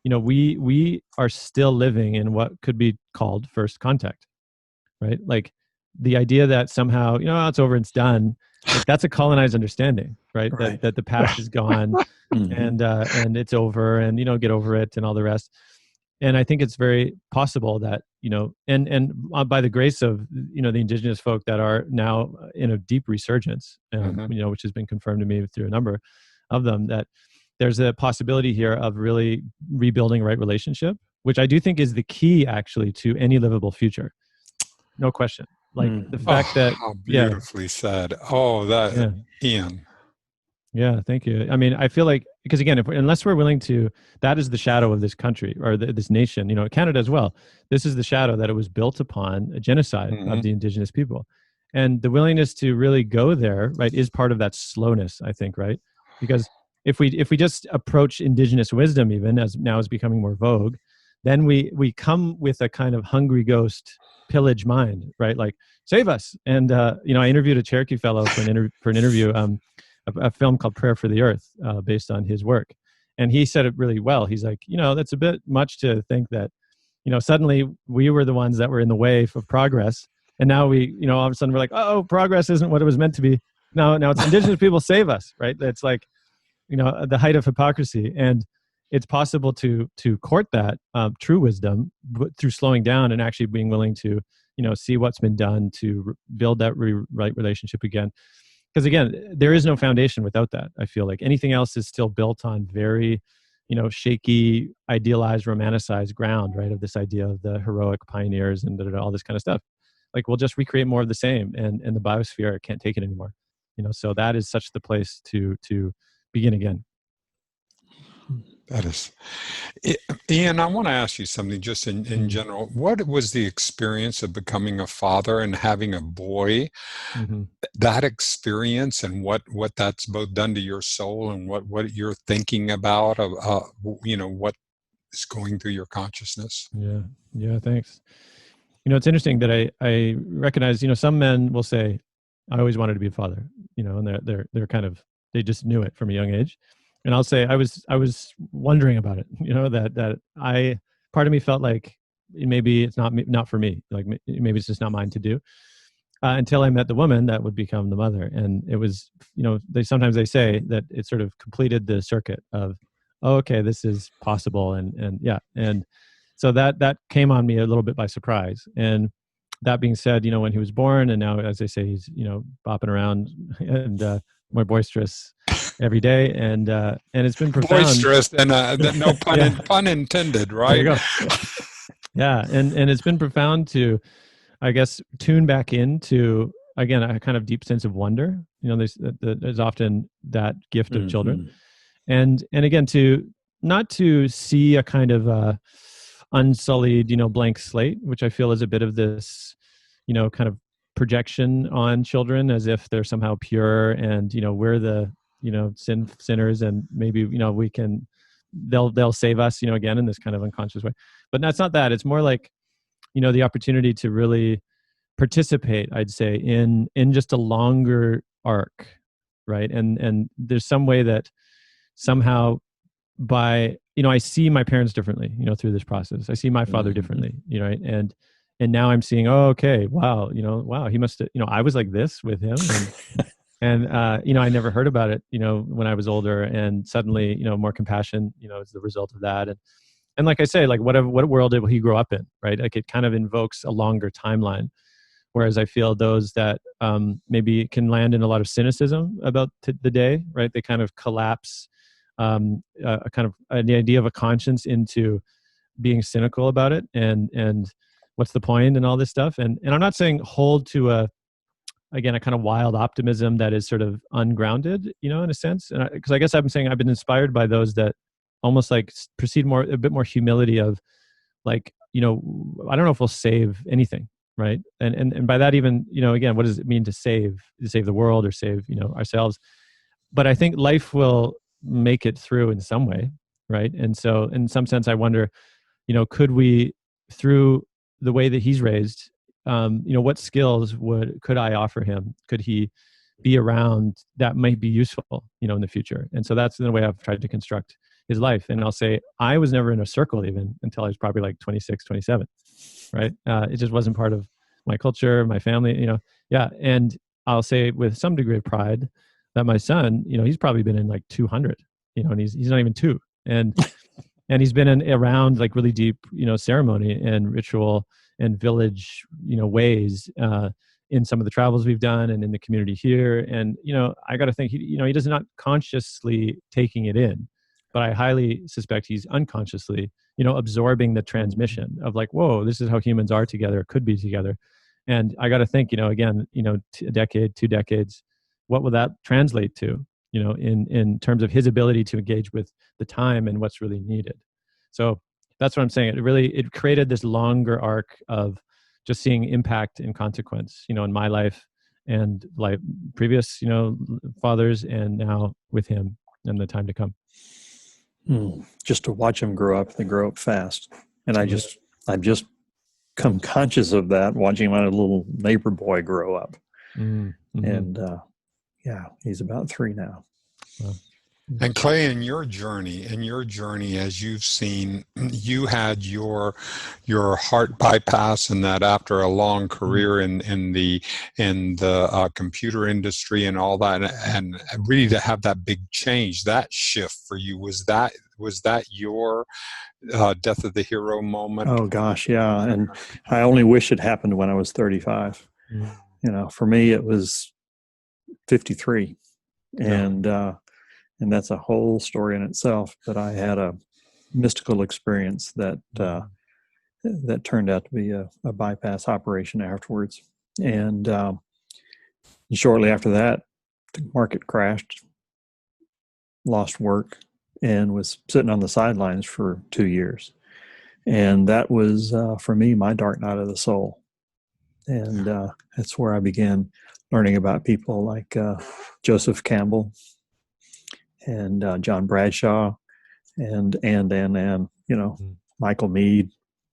we are still living in what could be called first contact, right? Like the idea that somehow, it's over, it's done. Like that's a colonized understanding, right? That the past is gone and it's over, and, get over it and all the rest. And I think it's very possible that, and by the grace of, the indigenous folk that are now in a deep resurgence, which has been confirmed to me through a number of them, that there's a possibility here of really rebuilding right relationship, which I do think is the key actually to any livable future. No question. Like the fact that... How beautifully said. Ian. Yeah, thank you. I mean, I feel like, because again, unless we're willing to, that is the shadow of this country or this nation, Canada as well. This is the shadow that it was built upon, a genocide of the indigenous people. And the willingness to really go there, right, is part of that slowness, I think, right? Because if we just approach indigenous wisdom, even as now is becoming more vogue, then we come with a kind of hungry ghost pillage mind, right? Like, save us. And, I interviewed a Cherokee fellow for an interview, a film called Prayer for the Earth, based on his work. And he said it really well. He's like, that's a bit much to think that, suddenly we were the ones that were in the way of progress. And now we, all of a sudden we're like, oh, progress isn't what it was meant to be. Now it's indigenous people save us, right? That's like, the height of hypocrisy. And it's possible to court that true wisdom through slowing down and actually being willing to, see what's been done to build that right relationship again. because again, there is no foundation without that. I feel like anything else is still built on very, shaky, idealized, romanticized ground, right? Of this idea of the heroic pioneers and all this kind of stuff. Like we'll just recreate more of the same, and the biosphere can't take it anymore. So that is such the place to begin again. That is. Ian, I want to ask you something just in general. What was the experience of becoming a father and having a boy? That experience and what that's both done to your soul and what you're thinking about of what is going through your consciousness. Yeah, thanks. It's interesting that I recognize, some men will say, I always wanted to be a father, and they're kind of, they just knew it from a young age. And I'll say I was wondering about it, that part of me felt like maybe it's not for me, like maybe it's just not mine to do, until I met the woman that would become the mother. And it was, they say that it sort of completed the circuit of, oh, okay, this is possible, and so that came on me a little bit by surprise. And that being said, when he was born, and now, as they say, he's bopping around and more boisterous every day, and it's been profound. Boisterous, and no pun intended, right? There you go. Yeah, and it's been profound to, I guess, tune back into, again, a kind of deep sense of wonder. There's often that gift of children, and again, to not to see a kind of unsullied, blank slate, which I feel is a bit of this, kind of projection on children as if they're somehow pure, and we're the sinners, and maybe they'll save us, again, in this kind of unconscious way. But that's not that. It's more like the opportunity to really participate, I'd say, in just a longer arc, right? And there's some way that somehow by I see my parents differently, through this process. I see my father differently, right? And now I'm seeing, oh, okay, wow, he must have, I was like this with him, and I never heard about it, when I was older, and suddenly, more compassion, is the result of that. And like I say, like what world did he grow up in, right? Like it kind of invokes a longer timeline. Whereas I feel those that maybe can land in a lot of cynicism about the day, right? They kind of collapse a kind of the idea of a conscience into being cynical about it, and what's the point and all this stuff. And I'm not saying hold to a kind of wild optimism that is sort of ungrounded, in a sense. Because I guess I'm saying I've been inspired by those that almost like proceed a bit more humility of like, I don't know if we'll save anything. Right. And by that, even, again, what does it mean to save the world or save, ourselves? But I think life will make it through in some way. Right. And so in some sense, I wonder, could we, through the way that he's raised, what skills could I offer him? Could he be around that might be useful, in the future? And so that's the way I've tried to construct his life. And I'll say, I was never in a circle even until I was probably like 26, 27. Right. It just wasn't part of my culture, my family, Yeah. And I'll say with some degree of pride that my son, he's probably been in like 200, and he's not even 2. And he's been around like really deep, ceremony and ritual and village, ways, in some of the travels we've done and in the community here. And, I got to think, he does not consciously taking it in, but I highly suspect he's unconsciously, absorbing the transmission of like, whoa, this is how humans are together, could be together. And I got to think, again, a decade, 2 decades, what will that translate to, in terms of his ability to engage with the time and what's really needed. So that's what I'm saying. It created this longer arc of just seeing impact and consequence, in my life and like previous, fathers, and now with him and the time to come. Just to watch them grow up, they grow up fast. And I've just come conscious of that, watching my little neighbor boy grow up. Mm-hmm. And he's about 3 now. Wow. And Clay, in your journey, as you've seen, you had your heart bypass, and that after a long career in the computer industry and all that, and really to have that big change, that shift for you, was that your death of the hero moment? Oh gosh, yeah. And I only wish it happened when I was 35. For me, it was 53, and that's a whole story in itself. But I had a mystical experience that turned out to be a bypass operation afterwards, and shortly after that, the market crashed, lost work, and was sitting on the sidelines for 2 years. And that was, for me, my dark night of the soul. And that's where I began learning about people like Joseph Campbell and John Bradshaw and Michael Meade,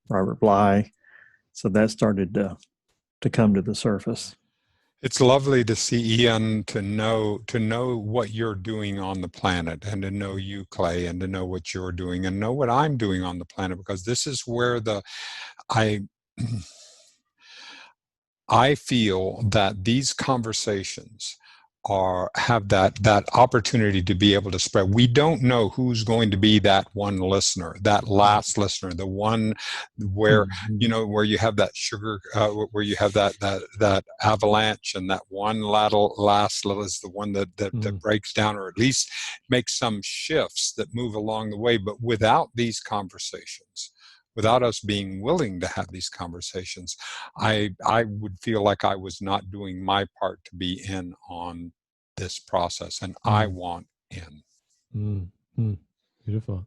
Robert Bly. So that started to come to the surface. It's lovely to see, Ian, to know what you're doing on the planet, and to know you, Clay, and to know what you're doing, and know what I'm doing on the planet, because this is where I feel that these conversations have that opportunity to be able to spread. We don't know who's going to be that one listener, that last listener, the one where where you have that sugar, where you have that avalanche, and that one last little is the one that breaks down, or at least makes some shifts that move along the way. But without these conversations, without us being willing to have these conversations, I would feel like I was not doing my part to be in on this process, and I want in. Beautiful.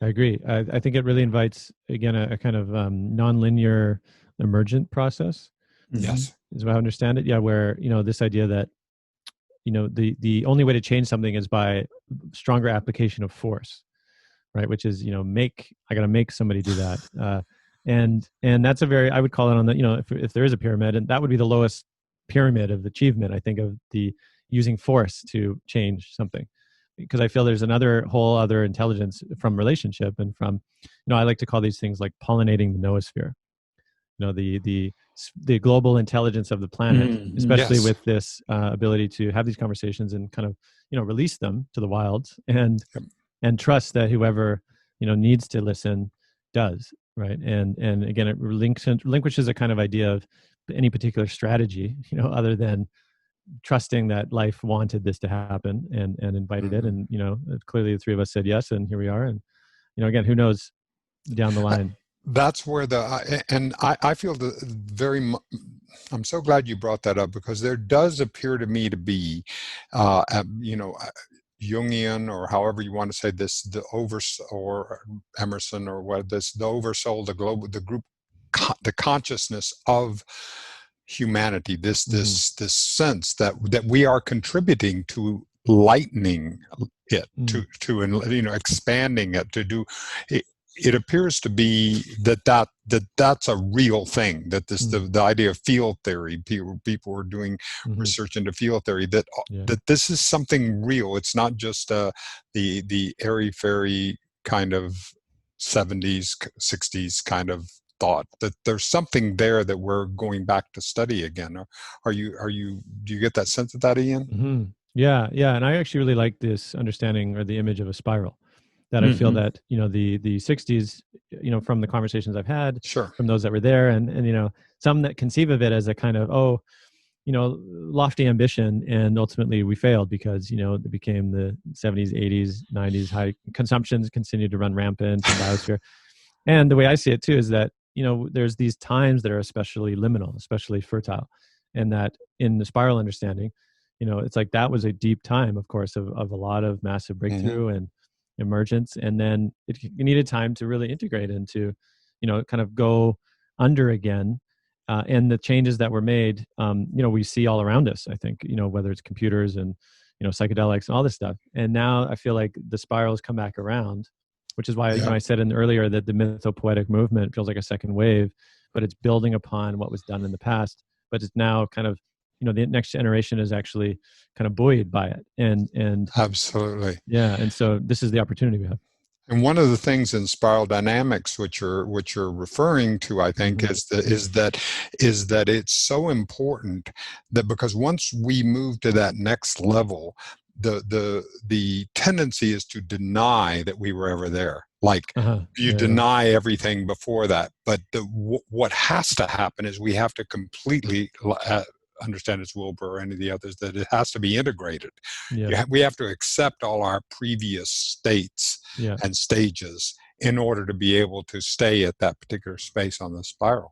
I agree. I think it really invites, again, a kind of nonlinear emergent process. Yes. Is what I understand it. Yeah, where, this idea that, the only way to change something is by stronger application of force. Right, which is I got to make somebody do that, and that's I would call it on the if there is a pyramid, and that would be the lowest pyramid of achievement. I think of the using force to change something, because I feel there's whole other intelligence from relationship and from I like to call these things like pollinating the noosphere. The global intelligence of the planet, especially with this ability to have these conversations and kind of release them to the wild and trust that whoever needs to listen does, right? And again, it relinquishes a kind of idea of any particular strategy, other than trusting that life wanted this to happen and invited it, and clearly the three of us said yes, and here we are. And again, who knows down the line. That's where I feel I'm so glad you brought that up, because there does appear to me to be Jungian, or however you want to say this, or Emerson, or what this, the oversoul, the consciousness of humanity, this sense that we are contributing to lightening it, to expanding it, to do it. It appears to be that's a real thing, that the idea of field theory, people are doing research into field theory, that this is something real. It's not just the airy-fairy kind of 70s, 60s kind of thought, that there's something there that we're going back to study again. Do you get that sense of that, Ian? Yeah. And I actually really like this understanding, or the image of a spiral. That I feel that, the 60s, from the conversations I've had, from those that were there, and some that conceive of it as a kind of, lofty ambition, and ultimately we failed because, it became the 70s, 80s, 90s, high consumptions continued to run rampant in the biosphere. And the way I see it too is that, there's these times that are especially liminal, especially fertile, and that in the spiral understanding, it's like that was a deep time, of course, of a lot of massive breakthrough and emergence, and then it needed time to really integrate into kind of go under again, and the changes that were made we see all around us, I think, whether it's computers and psychedelics and all this stuff. And now I feel like the spirals come back around, which is why I said earlier that the mythopoetic movement feels like a second wave, but it's building upon what was done in the past, but it's now kind of the next generation is actually kind of buoyed by it. And absolutely. Yeah. And so this is the opportunity we have. And one of the things in spiral dynamics, which you're referring to, I think, is that it's so important that, because once we move to that next level, the tendency is to deny that we were ever there. Like you deny everything before that. But what has to happen is we have to completely understand it's Wilbur or any of the others, that it has to be integrated. Yeah. We have to accept all our previous states and stages in order to be able to stay at that particular space on the spiral.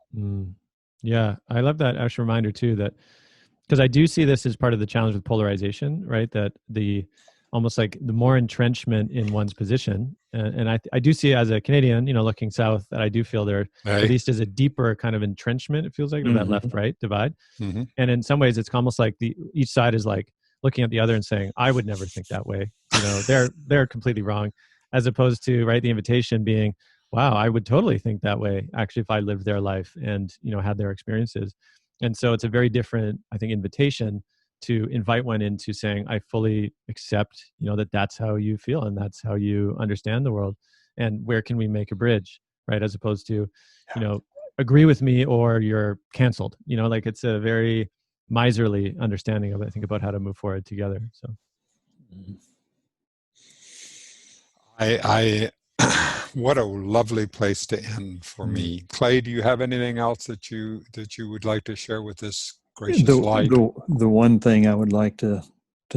Yeah, I love that extra reminder too, that because I do see this as part of the challenge with polarization, right? That almost like the more entrenchment in one's position, and I do see it as a Canadian, looking south, that I do feel there at least is a deeper kind of entrenchment, it feels like, of that left-right divide. And in some ways it's almost like each side is like looking at the other and saying, I would never think that way. They're completely wrong, as opposed to, right, the invitation being, wow, I would totally think that way actually if I lived their life and had their experiences. And so it's a very different, I think, invitation to invite one into saying, I fully accept, that that's how you feel and that's how you understand the world. And where can we make a bridge, right? As opposed to, agree with me or you're canceled. Like it's a very miserly understanding of it, I think, about how to move forward together. So I what a lovely place to end for me. Clay, do you have anything else that you would like to share with this gracious light? The one thing I would like to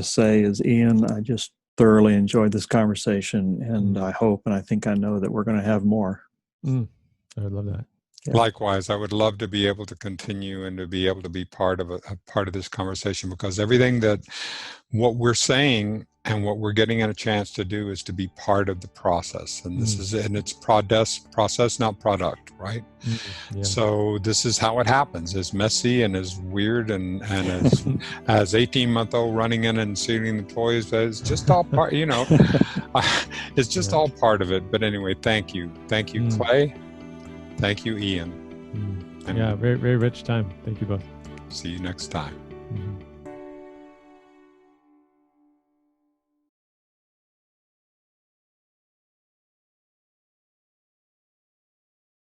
say is, Ian, I just thoroughly enjoyed this conversation, and I hope and I think I know that we're going to have more. I would love that. Yeah. Likewise, I would love to be able to continue and to be able to be part of a part of this conversation, because everything that what we're saying and what we're getting a chance to do is to be part of the process. And this is, and it's process, not product, right? So this is how it happens. As messy and as weird and as 18-month-old running in and sealing the toys, it's just all part, it's just all part of it. But anyway, thank you. Thank you, Clay. Thank you, Ian. Yeah, very, very rich time. Thank you both. See you next time.